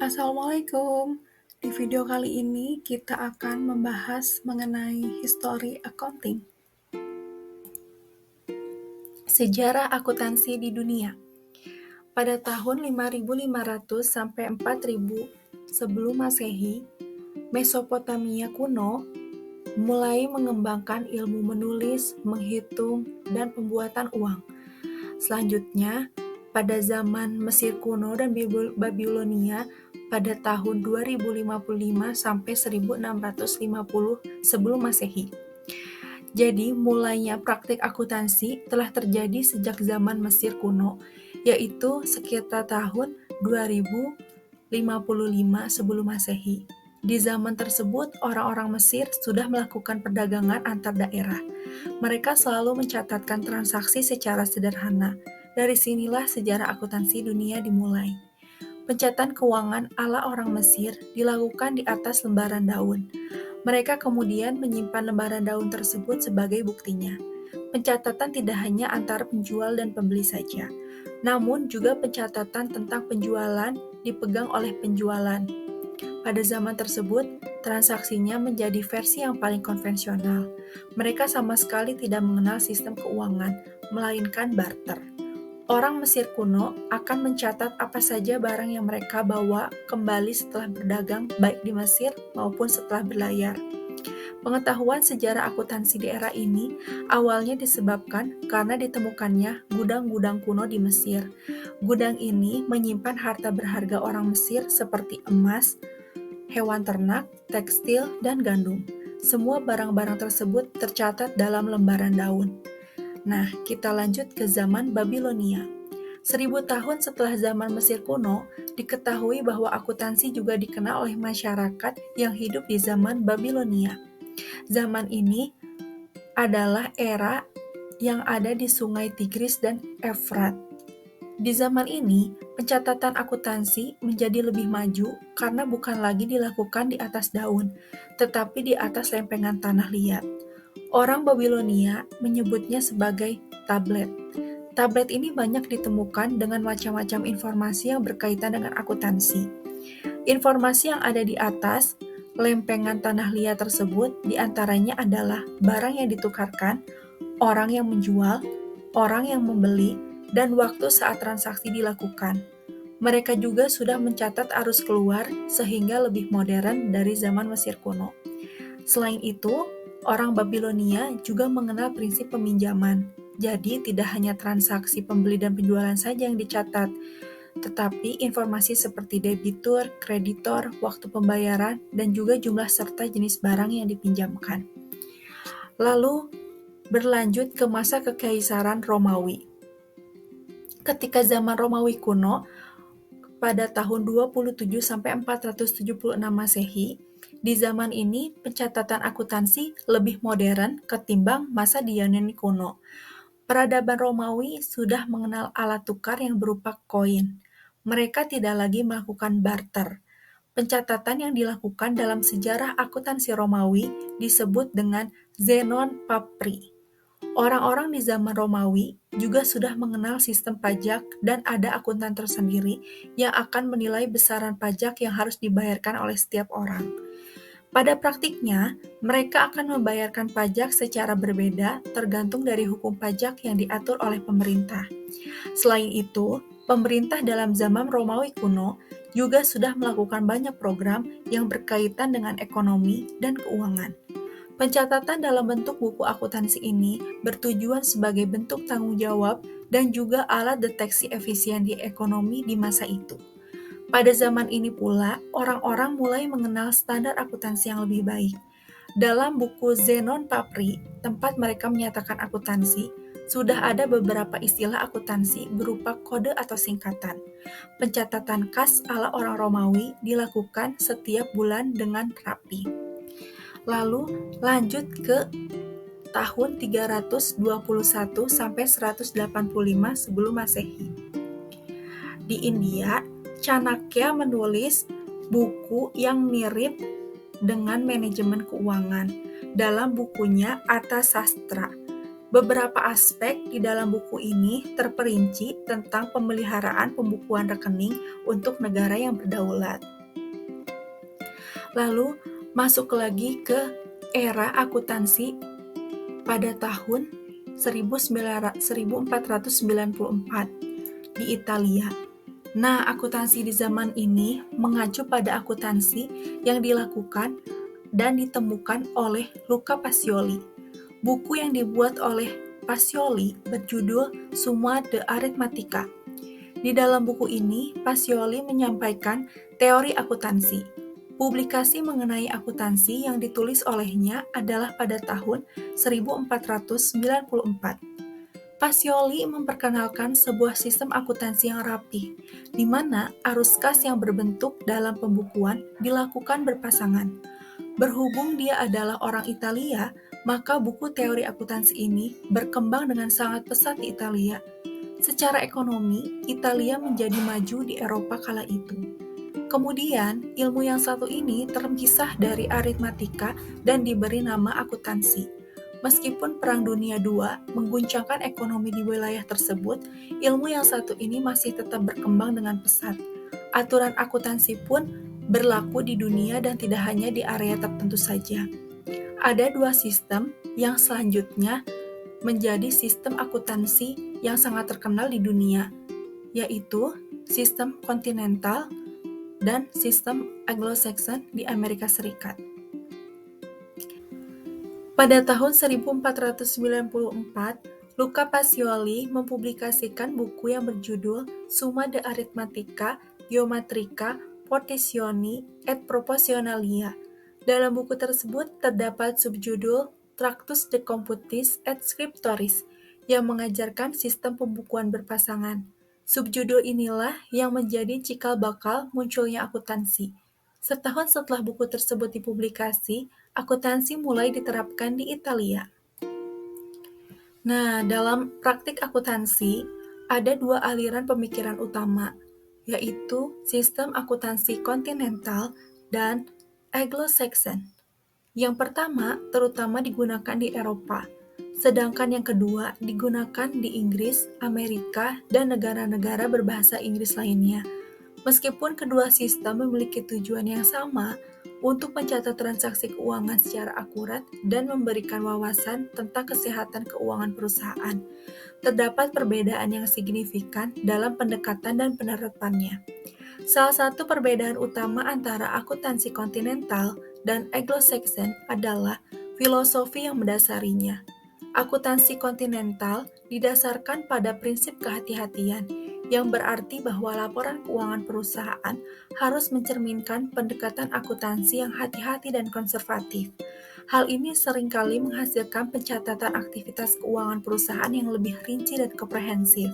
Assalamualaikum. Di video kali ini kita akan membahas mengenai history accounting. Sejarah akuntansi di dunia. Pada tahun 5500 sampai 4000 sebelum Masehi, Mesopotamia kuno mulai mengembangkan ilmu menulis, menghitung, dan pembuatan uang. Selanjutnya, pada zaman Mesir kuno dan Babilonia pada tahun 2055 sampai 1650 sebelum Masehi. Jadi, mulainya praktik akuntansi telah terjadi sejak zaman Mesir kuno, yaitu sekitar tahun 2055 sebelum Masehi. Di zaman tersebut, orang-orang Mesir sudah melakukan perdagangan antar daerah. Mereka selalu mencatatkan transaksi secara sederhana. Dari sinilah sejarah akuntansi dunia dimulai. Pencatatan keuangan ala orang Mesir dilakukan di atas lembaran daun. Mereka kemudian menyimpan lembaran daun tersebut sebagai buktinya. Pencatatan tidak hanya antara penjual dan pembeli saja, namun juga pencatatan tentang penjualan dipegang oleh penjualan. Pada zaman tersebut, transaksinya menjadi versi yang paling konvensional. Mereka sama sekali tidak mengenal sistem keuangan, melainkan barter. Orang Mesir kuno akan mencatat apa saja barang yang mereka bawa kembali setelah berdagang, baik di Mesir maupun setelah berlayar. Pengetahuan sejarah akuntansi di era ini awalnya disebabkan karena ditemukannya gudang-gudang kuno di Mesir. Gudang ini menyimpan harta berharga orang Mesir seperti emas, hewan ternak, tekstil, dan gandum. Semua barang-barang tersebut tercatat dalam lembaran daun. Nah, kita lanjut ke zaman Babilonia. 1000 tahun setelah zaman Mesir kuno, diketahui bahwa akuntansi juga dikenal oleh masyarakat yang hidup di zaman Babilonia. Zaman ini adalah era yang ada di sungai Tigris dan Efrat. Di zaman ini, pencatatan akuntansi menjadi lebih maju karena bukan lagi dilakukan di atas daun, tetapi di atas lempengan tanah liat. Orang Babilonia menyebutnya sebagai tablet. Tablet ini banyak ditemukan dengan macam-macam informasi yang berkaitan dengan akuntansi. Informasi yang ada di atas lempengan tanah liat tersebut diantaranya adalah barang yang ditukarkan, orang yang menjual, orang yang membeli, dan waktu saat transaksi dilakukan. Mereka juga sudah mencatat arus keluar sehingga lebih modern dari zaman Mesir kuno. Selain itu, orang Babilonia juga mengenal prinsip peminjaman. Jadi tidak hanya transaksi pembeli dan penjualan saja yang dicatat, tetapi informasi seperti debitur, kreditor, waktu pembayaran, dan juga jumlah serta jenis barang yang dipinjamkan. Lalu berlanjut ke masa kekaisaran Romawi. Ketika zaman Romawi kuno, pada tahun 27 sampai 476 Masehi, di zaman ini pencatatan akuntansi lebih modern ketimbang masa di Yunani kuno. Peradaban Romawi sudah mengenal alat tukar yang berupa koin. Mereka tidak lagi melakukan barter. Pencatatan yang dilakukan dalam sejarah akuntansi Romawi disebut dengan Zenon Papri. Orang-orang di zaman Romawi juga sudah mengenal sistem pajak dan ada akuntan tersendiri yang akan menilai besaran pajak yang harus dibayarkan oleh setiap orang. Pada praktiknya, mereka akan membayarkan pajak secara berbeda tergantung dari hukum pajak yang diatur oleh pemerintah. Selain itu, pemerintah dalam zaman Romawi kuno juga sudah melakukan banyak program yang berkaitan dengan ekonomi dan keuangan. Pencatatan dalam bentuk buku akuntansi ini bertujuan sebagai bentuk tanggung jawab dan juga alat deteksi efisiensi ekonomi di masa itu. Pada zaman ini pula, orang-orang mulai mengenal standar akuntansi yang lebih baik. Dalam buku Zenon Papri, tempat mereka menyatakan akuntansi, sudah ada beberapa istilah akuntansi berupa kode atau singkatan. Pencatatan kas ala orang Romawi dilakukan setiap bulan dengan rapi. Lalu lanjut ke tahun 321 sampai 185 sebelum Masehi. Di India, Chanakya menulis buku yang mirip dengan manajemen keuangan dalam bukunya Arthasastra. Beberapa aspek di dalam buku ini terperinci tentang pemeliharaan pembukuan rekening untuk negara yang berdaulat. Lalu masuk lagi ke era akuntansi pada tahun 1494 di Italia. Nah, akuntansi di zaman ini mengacu pada akuntansi yang dilakukan dan ditemukan oleh Luca Pacioli. Buku yang dibuat oleh Pacioli berjudul Summa de Arithmetica. Di dalam buku ini, Pacioli menyampaikan teori akuntansi. Publikasi mengenai akuntansi yang ditulis olehnya adalah pada tahun 1494. Pacioli memperkenalkan sebuah sistem akuntansi yang rapi, di mana arus kas yang berbentuk dalam pembukuan dilakukan berpasangan. Berhubung dia adalah orang Italia, maka buku teori akuntansi ini berkembang dengan sangat pesat di Italia. Secara ekonomi, Italia menjadi maju di Eropa kala itu. Kemudian, ilmu yang satu ini terpisah dari aritmatika dan diberi nama akuntansi. Meskipun Perang Dunia II mengguncangkan ekonomi di wilayah tersebut, ilmu yang satu ini masih tetap berkembang dengan pesat. Aturan akuntansi pun berlaku di dunia dan tidak hanya di area tertentu saja. Ada dua sistem yang selanjutnya menjadi sistem akuntansi yang sangat terkenal di dunia, yaitu sistem kontinental dan sistem Anglo-Saxon di Amerika Serikat. Pada tahun 1494, Luca Pacioli mempublikasikan buku yang berjudul Summa de Arithmetica, Geometrica, Portizioni et Proporzionalia. Dalam buku tersebut terdapat subjudul Tractus de Computis et Scriptoris yang mengajarkan sistem pembukuan berpasangan. Subjudul inilah yang menjadi cikal bakal munculnya akuntansi. Setahun setelah buku tersebut dipublikasi, akuntansi mulai diterapkan di Italia. Nah, dalam praktik akuntansi, ada dua aliran pemikiran utama, yaitu sistem akuntansi kontinental dan Anglo-Saxon. Yang pertama terutama digunakan di Eropa, sedangkan yang kedua digunakan di Inggris, Amerika, dan negara-negara berbahasa Inggris lainnya. Meskipun kedua sistem memiliki tujuan yang sama untuk mencatat transaksi keuangan secara akurat dan memberikan wawasan tentang kesehatan keuangan perusahaan, terdapat perbedaan yang signifikan dalam pendekatan dan penerapannya. Salah satu perbedaan utama antara akuntansi kontinental dan Anglo-Saxon adalah filosofi yang mendasarinya. Akuntansi kontinental didasarkan pada prinsip kehati-hatian, yang berarti bahwa laporan keuangan perusahaan harus mencerminkan pendekatan akuntansi yang hati-hati dan konservatif. Hal ini seringkali menghasilkan pencatatan aktivitas keuangan perusahaan yang lebih rinci dan komprehensif.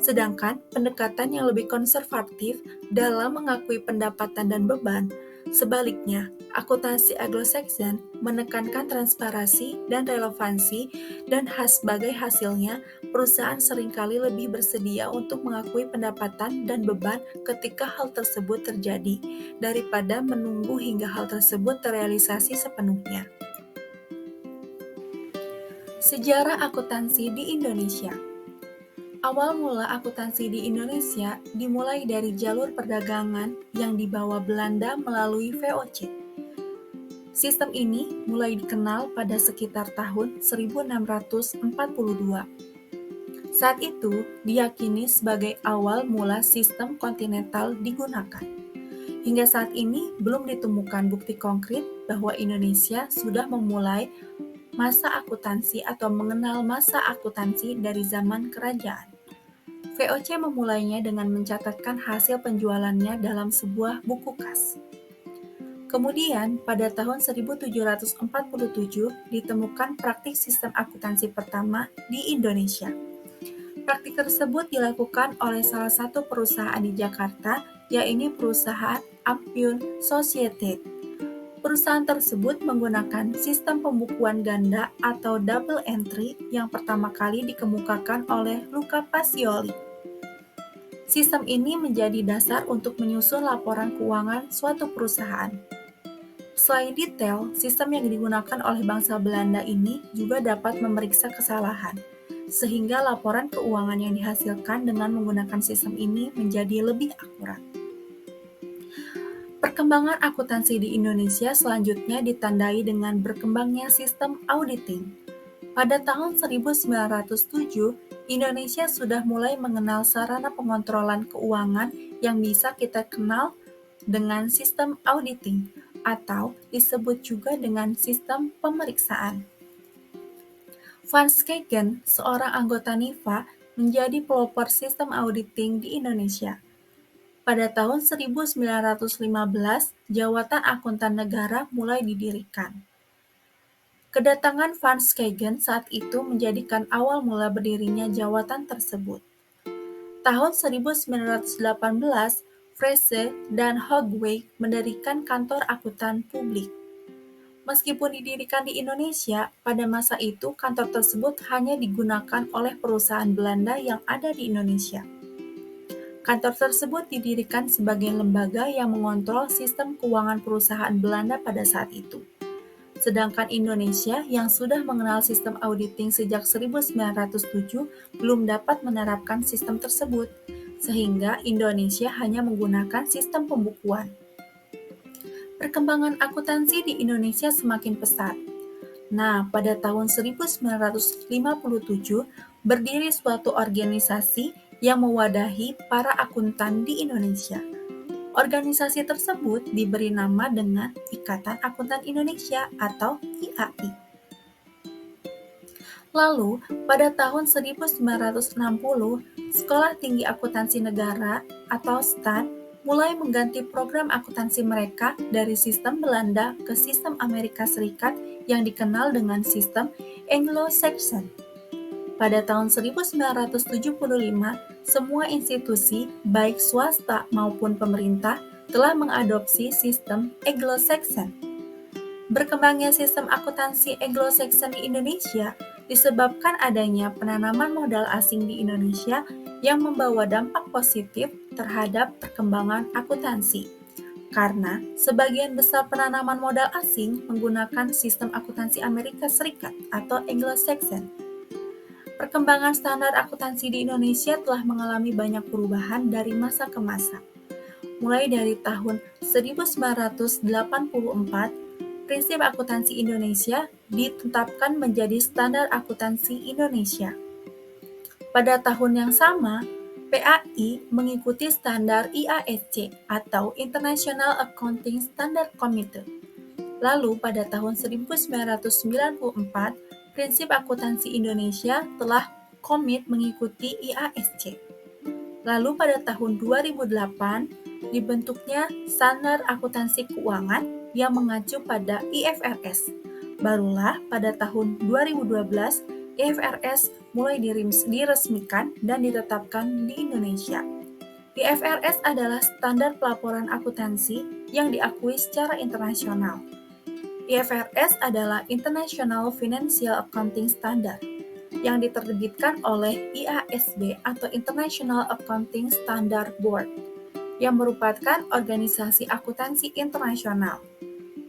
Sedangkan pendekatan yang lebih konservatif dalam mengakui pendapatan dan beban. Sebaliknya, akuntansi Anglo-Saxon menekankan transparansi dan relevansi, dan sebagai hasilnya, perusahaan seringkali lebih bersedia untuk mengakui pendapatan dan beban ketika hal tersebut terjadi, daripada menunggu hingga hal tersebut terrealisasi sepenuhnya. Sejarah akuntansi di Indonesia. Awal mula akuntansi di Indonesia dimulai dari jalur perdagangan yang dibawa Belanda melalui VOC. Sistem ini mulai dikenal pada sekitar tahun 1642. Saat itu diyakini sebagai awal mula sistem kontinental digunakan. Hingga saat ini belum ditemukan bukti konkret bahwa Indonesia sudah memulai masa akuntansi atau mengenal masa akuntansi dari zaman kerajaan. VOC memulainya dengan mencatatkan hasil penjualannya dalam sebuah buku kas. Kemudian, pada tahun 1747 ditemukan praktik sistem akuntansi pertama di Indonesia. Praktik tersebut dilakukan oleh salah satu perusahaan di Jakarta, yaitu perusahaan Appian Society. Perusahaan tersebut menggunakan sistem pembukuan ganda atau double entry yang pertama kali dikemukakan oleh Luca Pacioli. Sistem ini menjadi dasar untuk menyusun laporan keuangan suatu perusahaan. Selain detail, sistem yang digunakan oleh bangsa Belanda ini juga dapat memeriksa kesalahan, sehingga laporan keuangan yang dihasilkan dengan menggunakan sistem ini menjadi lebih akurat. Perkembangan akuntansi di Indonesia selanjutnya ditandai dengan berkembangnya sistem auditing. Pada tahun 1907, Indonesia sudah mulai mengenal sarana pengontrolan keuangan yang bisa kita kenal dengan sistem auditing atau disebut juga dengan sistem pemeriksaan. Van Schaiken, seorang anggota NIFA, menjadi pelopor sistem auditing di Indonesia. Pada tahun 1915, jawatan akuntan negara mulai didirikan. Kedatangan Van Schaiken saat itu menjadikan awal mula berdirinya jawatan tersebut. Tahun 1918, Frese dan Hogewey mendirikan kantor akuntan publik. Meskipun didirikan di Indonesia, pada masa itu kantor tersebut hanya digunakan oleh perusahaan Belanda yang ada di Indonesia. Kantor tersebut didirikan sebagai lembaga yang mengontrol sistem keuangan perusahaan Belanda pada saat itu. Sedangkan Indonesia yang sudah mengenal sistem auditing sejak 1907 belum dapat menerapkan sistem tersebut, sehingga Indonesia hanya menggunakan sistem pembukuan. Perkembangan akuntansi di Indonesia semakin pesat. Nah, pada tahun 1957 berdiri suatu organisasi yang mewadahi para akuntan di Indonesia. Organisasi tersebut diberi nama dengan Ikatan Akuntan Indonesia atau IAI. Lalu, pada tahun 1960, Sekolah Tinggi Akuntansi Negara atau STAN mulai mengganti program akuntansi mereka dari sistem Belanda ke sistem Amerika Serikat yang dikenal dengan sistem Anglo-Saxon. Pada tahun 1975, semua institusi, baik swasta maupun pemerintah, telah mengadopsi sistem Anglo-Saxon. Berkembangnya sistem akuntansi Anglo-Saxon di Indonesia disebabkan adanya penanaman modal asing di Indonesia yang membawa dampak positif terhadap perkembangan akuntansi. Karena sebagian besar penanaman modal asing menggunakan sistem akuntansi Amerika Serikat atau Anglo-Saxon. Perkembangan standar akuntansi di Indonesia telah mengalami banyak perubahan dari masa ke masa. Mulai dari tahun 1984, prinsip akuntansi Indonesia ditetapkan menjadi standar akuntansi Indonesia. Pada tahun yang sama, PAI mengikuti standar IASC atau International Accounting Standard Committee. Lalu pada tahun 1994, prinsip akuntansi Indonesia telah komit mengikuti IASC. Lalu pada tahun 2008, dibentuknya Standar Akuntansi Keuangan yang mengacu pada IFRS. Barulah pada tahun 2012, IFRS mulai diresmikan dan ditetapkan di Indonesia. IFRS adalah standar pelaporan akuntansi yang diakui secara internasional. IFRS adalah International Financial Accounting Standard yang diterbitkan oleh IASB atau International Accounting Standard Board yang merupakan organisasi akuntansi internasional.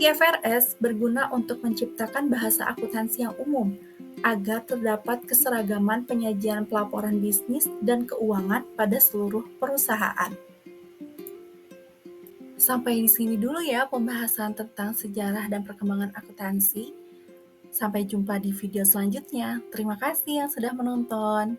IFRS berguna untuk menciptakan bahasa akuntansi yang umum agar terdapat keseragaman penyajian pelaporan bisnis dan keuangan pada seluruh perusahaan. Sampai di sini dulu ya pembahasan tentang sejarah dan perkembangan akuntansi. Sampai jumpa di video selanjutnya. Terima kasih yang sudah menonton.